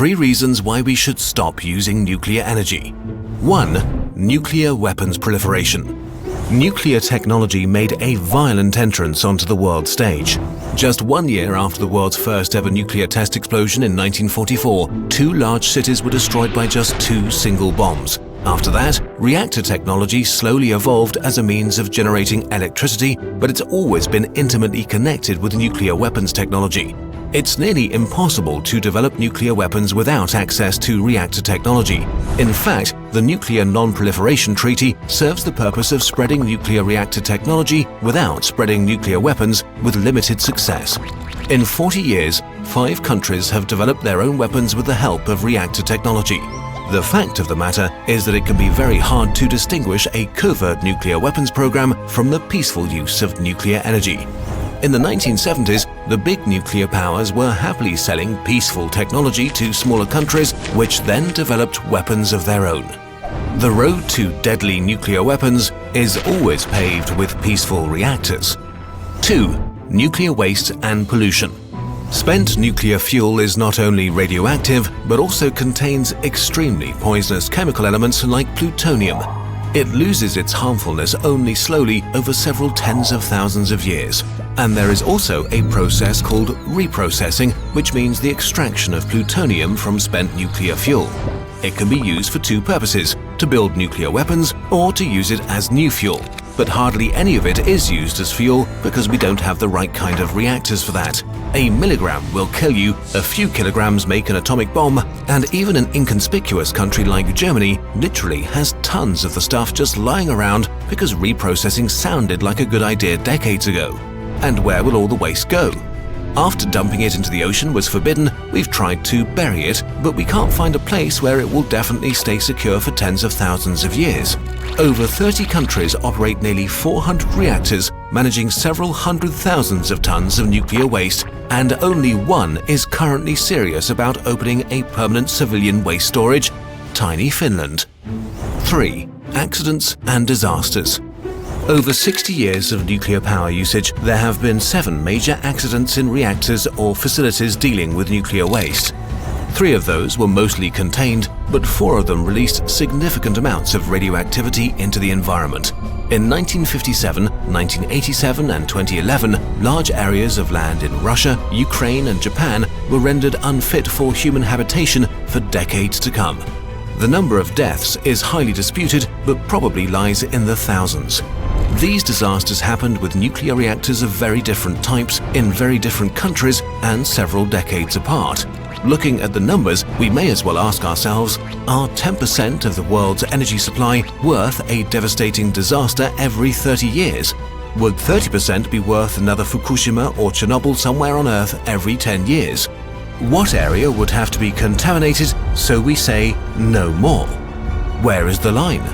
3 reasons why we should stop using nuclear energy. 1. Nuclear weapons proliferation. Nuclear technology made a violent entrance onto the world stage. Just 1 year after the world's first ever nuclear test explosion in 1944, 2 large cities were destroyed by just 2 single bombs. After that, reactor technology slowly evolved as a means of generating electricity, but it's always been intimately connected with nuclear weapons technology. It's nearly impossible to develop nuclear weapons without access to reactor technology. In fact, the Nuclear Non-Proliferation Treaty serves the purpose of spreading nuclear reactor technology without spreading nuclear weapons with limited success. In 40 years, 5 countries have developed their own weapons with the help of reactor technology. The fact of the matter is that it can be very hard to distinguish a covert nuclear weapons program from the peaceful use of nuclear energy. In the 1970s, the big nuclear powers were happily selling peaceful technology to smaller countries, which then developed weapons of their own. The road to deadly nuclear weapons is always paved with peaceful reactors. 2. Nuclear waste and pollution. Spent nuclear fuel is not only radioactive, but also contains extremely poisonous chemical elements like plutonium. It loses its harmfulness only slowly over several tens of thousands of years. And there is also a process called reprocessing, which means the extraction of plutonium from spent nuclear fuel. It can be used for 2 purposes: to build nuclear weapons or to use it as new fuel. But hardly any of it is used as fuel because we don't have the right kind of reactors for that. A milligram will kill you, a few kilograms make an atomic bomb, and even an inconspicuous country like Germany literally has tons of the stuff just lying around because reprocessing sounded like a good idea decades ago. And where will all the waste go? After dumping it into the ocean was forbidden, we've tried to bury it, but we can't find a place where it will definitely stay secure for tens of thousands of years. Over 30 countries operate nearly 400 reactors, managing several hundred thousands of tons of nuclear waste, and only 1 is currently serious about opening a permanent civilian waste storage: tiny Finland. 3. Accidents and disasters. Over 60 years of nuclear power usage, there have been 7 major accidents in reactors or facilities dealing with nuclear waste. 3 of those were mostly contained, but 4 of them released significant amounts of radioactivity into the environment. In 1957, 1987 and 2011, large areas of land in Russia, Ukraine and Japan were rendered unfit for human habitation for decades to come. The number of deaths is highly disputed, but probably lies in the thousands. These disasters happened with nuclear reactors of very different types in very different countries and several decades apart. Looking at the numbers, we may as well ask ourselves, are 10% of the world's energy supply worth a devastating disaster every 30 years? Would 30% be worth another Fukushima or Chernobyl somewhere on Earth every 10 years? What area would have to be contaminated so we say no more? Where is the line?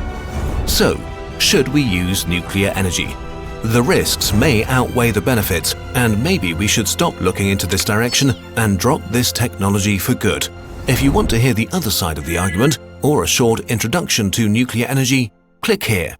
So, should we use nuclear energy? The risks may outweigh the benefits, and maybe we should stop looking into this direction and drop this technology for good. If you want to hear the other side of the argument, or a short introduction to nuclear energy, click here.